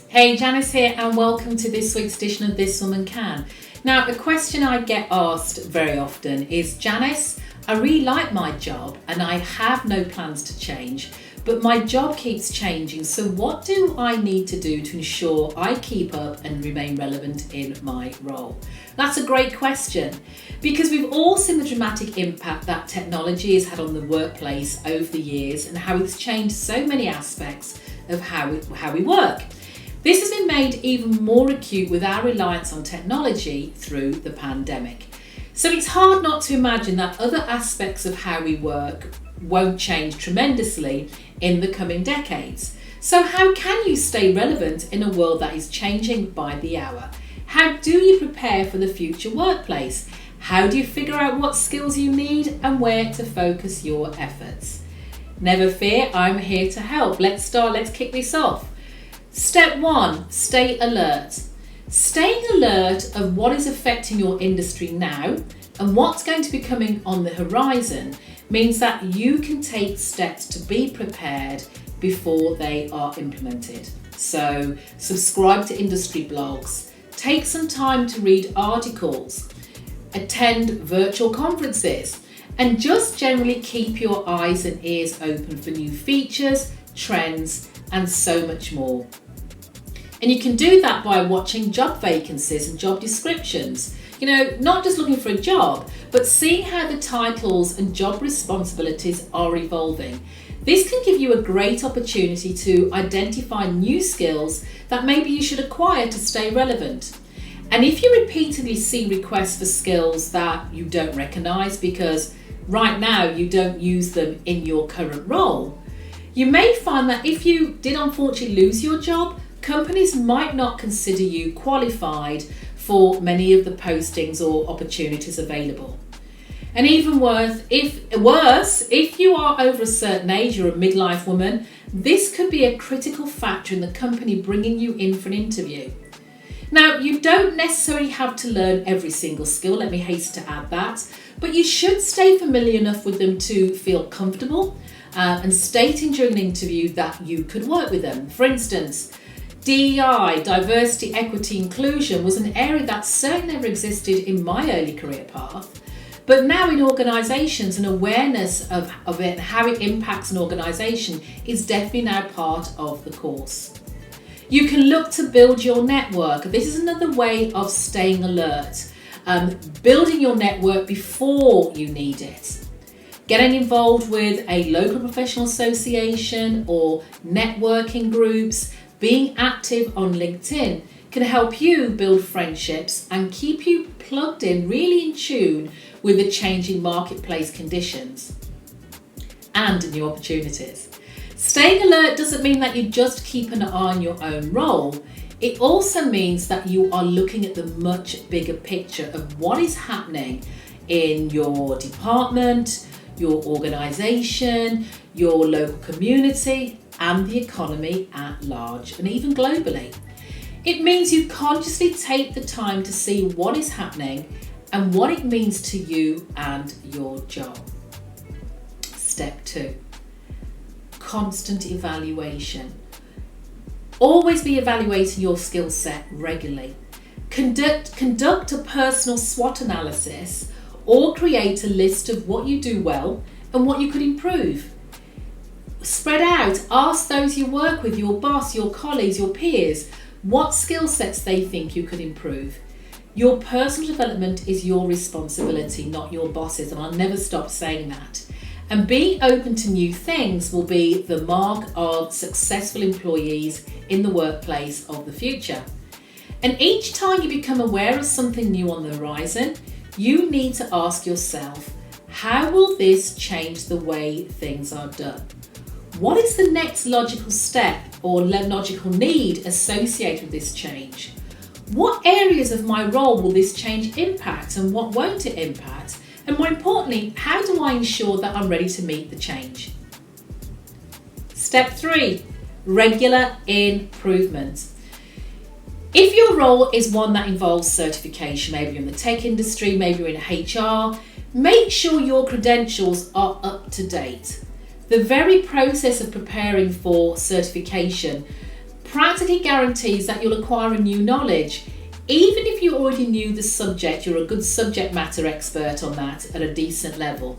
Hey, Janice here, and welcome to this week's edition of This Woman Can. Now, a question I get asked very often is, Janice, I really like my job and I have no plans to change, but my job keeps changing, so what do I need to do to ensure I keep up and remain relevant in my role? That's a great question, because we've all seen the dramatic impact that technology has had on the workplace over the years and how it's changed so many aspects of how we work. This has been made even more acute with our reliance on technology through the pandemic. So it's hard not to imagine that other aspects of how we work won't change tremendously in the coming decades. So how can you stay relevant in a world that is changing by the hour? How do you prepare for the future workplace? How do you figure out what skills you need and where to focus your efforts? Never fear, I'm here to help. Let's kick this off. Step 1, stay alert. Staying alert of what is affecting your industry now and what's going to be coming on the horizon means that you can take steps to be prepared before they are implemented. So subscribe to industry blogs, take some time to read articles, attend virtual conferences, and just generally keep your eyes and ears open for new features, trends, and so much more. And you can do that by watching job vacancies and job descriptions. Not just looking for a job, but seeing how the titles and job responsibilities are evolving. This can give you a great opportunity to identify new skills that maybe you should acquire to stay relevant. And if you repeatedly see requests for skills that you don't recognise because right now you don't use them in your current role, you may find that if you did unfortunately lose your job, companies might not consider you qualified for many of the postings or opportunities available. And even worse, if you are over a certain age, you're a midlife woman, this could be a critical factor in the company bringing you in for an interview. Now, you don't necessarily have to learn every single skill, let me hasten to add that, but you should stay familiar enough with them to feel comfortable and stating during an interview that you could work with them. For instance, DEI, diversity, equity, inclusion, was an area that certainly never existed in my early career path. But now in organisations, an awareness of it and how it impacts an organisation is definitely now part of the course. You can look to build your network. This is another way of staying alert, building your network before you need it. Getting involved with a local professional association or networking groups, being active on LinkedIn can help you build friendships and keep you plugged in, really in tune with the changing marketplace conditions and new opportunities. Staying alert doesn't mean that you just keep an eye on your own role. It also means that you are looking at the much bigger picture of what is happening in your department, your organisation, your local community, and the economy at large, and even globally. It means you consciously take the time to see what is happening and what it means to you and your job. Step 2, constant evaluation. Always be evaluating your skill set regularly. Conduct a personal SWOT analysis or create a list of what you do well and what you could improve. Spread out, ask those you work with, your boss, your colleagues, your peers, what skill sets they think you could improve. Your personal development is your responsibility, not your boss's, and I'll never stop saying that. And being open to new things will be the mark of successful employees in the workplace of the future. And each time you become aware of something new on the horizon, you need to ask yourself, how will this change the way things are done? What is the next logical step or logical need associated with this change? What areas of my role will this change impact and what won't it impact? And more importantly, how do I ensure that I'm ready to meet the change? Step 3, regular improvement. If your role is one that involves certification, maybe you're in the tech industry, maybe you're in HR, make sure your credentials are up to date. The very process of preparing for certification practically guarantees that you'll acquire a new knowledge. Even if you already knew the subject, you're a good subject matter expert on that at a decent level.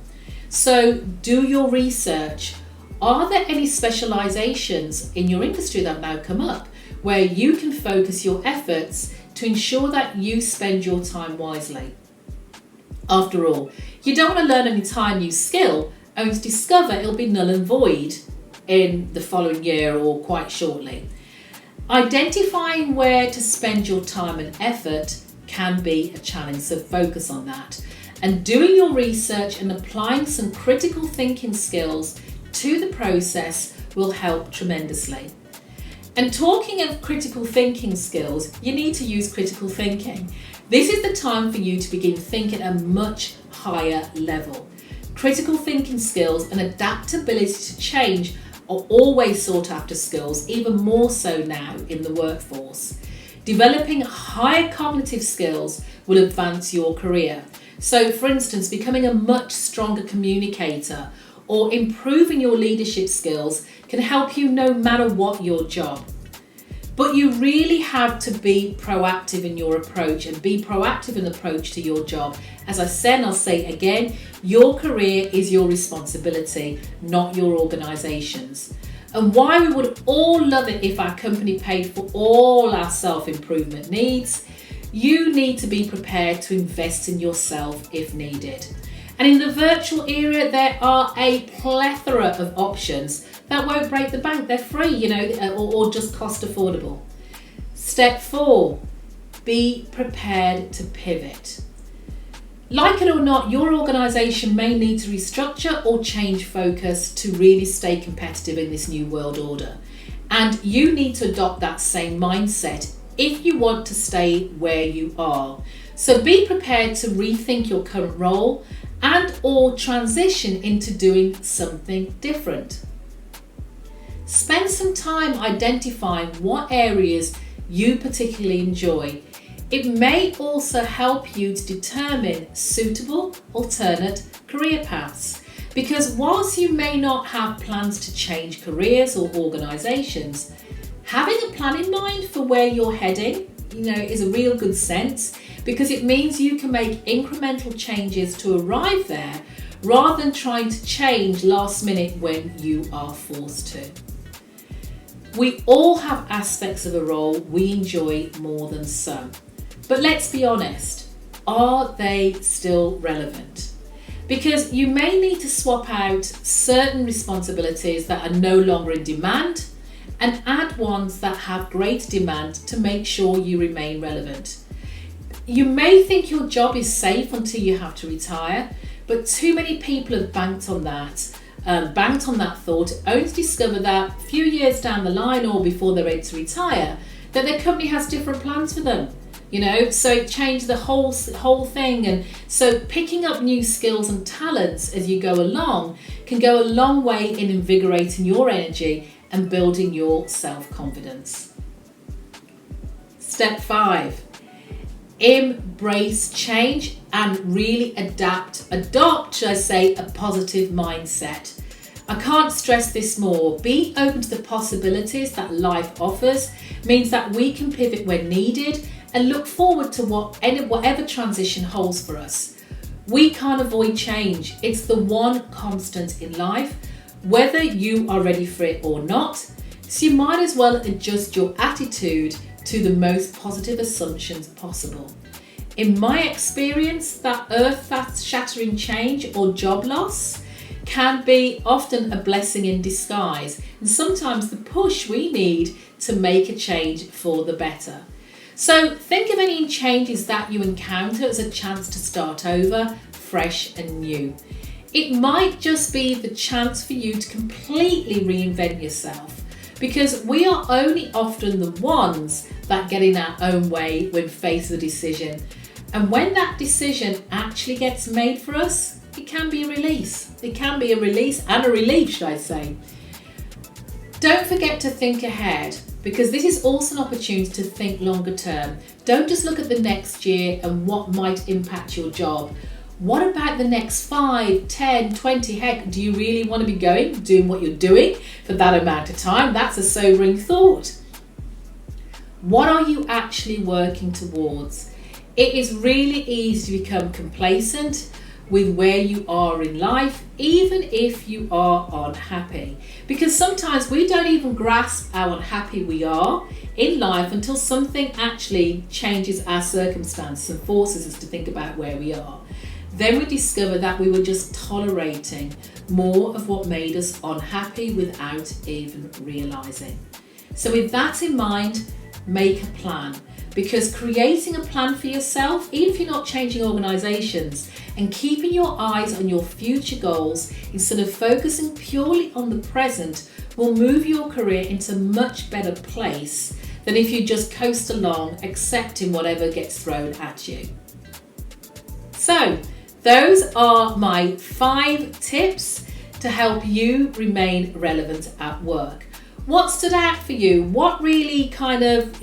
So do your research. Are there any specializations in your industry that have now come up where you can focus your efforts to ensure that you spend your time wisely? After all, you don't want to learn an entire new skill only to discover it'll be null and void in the following year or quite shortly. Identifying where to spend your time and effort can be a challenge, so focus on that. And doing your research and applying some critical thinking skills to the process will help tremendously. And talking of critical thinking skills, you need to use critical thinking. This is the time for you to begin thinking at a much higher level. Critical thinking skills and adaptability to change are always sought after skills, even more so now in the workforce. Developing higher cognitive skills will advance your career. So, for instance, becoming a much stronger communicator or improving your leadership skills can help you no matter what your job. But you really have to be proactive in your approach and be proactive in the approach to your job. As I said, and I'll say it again, your career is your responsibility, not your organisation's. And while we would all love it if our company paid for all our self-improvement needs, you need to be prepared to invest in yourself if needed. And in the virtual era, there are a plethora of options that won't break the bank. They're free, or just cost affordable. Step 4, be prepared to pivot. Like it or not, your organisation may need to restructure or change focus to really stay competitive in this new world order. And you need to adopt that same mindset if you want to stay where you are. So be prepared to rethink your current role and or transition into doing something different. Spend some time identifying what areas you particularly enjoy. It may also help you to determine suitable alternate career paths, because whilst you may not have plans to change careers or organisations, having a plan in mind for where you're heading, is a real good sense, because it means you can make incremental changes to arrive there rather than trying to change last minute when you are forced to. We all have aspects of a role we enjoy more than some. But let's be honest, are they still relevant? Because you may need to swap out certain responsibilities that are no longer in demand and add ones that have great demand to make sure you remain relevant. You may think your job is safe until you have to retire, but too many people have banked on that thought, only to discover that a few years down the line or before they're ready to retire, that their company has different plans for them. So it changed the whole thing. And so picking up new skills and talents as you go along can go a long way in invigorating your energy and building your self-confidence. Step 5, embrace change and really adopt, should I say, a positive mindset. I can't stress this more. Being open to the possibilities that life offers means that we can pivot when needed and look forward to whatever transition holds for us. We can't avoid change. It's the one constant in life, whether you are ready for it or not. So you might as well adjust your attitude to the most positive assumptions possible. In my experience, that earth-shattering change or job loss can be often a blessing in disguise, and sometimes the push we need to make a change for the better. So think of any changes that you encounter as a chance to start over, fresh and new. It might just be the chance for you to completely reinvent yourself, because we are only often the ones that get in our own way when faced with a decision. And when that decision actually gets made for us, it can be a release. It can be a release and a relief, should I say. Don't forget to think ahead, because this is also an opportunity to think longer term. Don't just look at the next year and what might impact your job. What about the next 5, 10, 20? Heck, do you really want to be doing what you're doing for that amount of time? That's a sobering thought. What are you actually working towards? It is really easy to become complacent with where you are in life, even if you are unhappy. Because sometimes we don't even grasp how unhappy we are in life until something actually changes our circumstances and forces us to think about where we are. Then we discover that we were just tolerating more of what made us unhappy without even realizing. So with that in mind, make a plan. Because creating a plan for yourself, even if you're not changing organisations, and keeping your eyes on your future goals instead of focusing purely on the present will move your career into a much better place than if you just coast along accepting whatever gets thrown at you. So, those are my 5 tips to help you remain relevant at work. What stood out for you? What really kind of,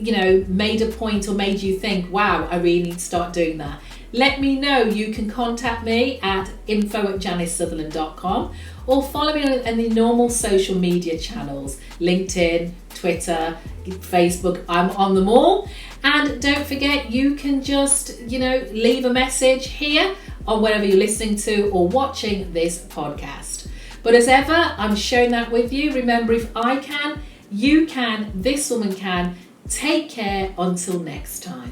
made a point or made you think, wow, I really need to start doing that? Let me know. You can contact me at info@janicesutherland.com or follow me on the normal social media channels, LinkedIn, Twitter, Facebook. I'm on them all. And don't forget, you can just, leave a message here or wherever you're listening to or watching this podcast. But as ever, I'm sharing that with you. Remember, if I can, you can, this woman can. Take care until next time.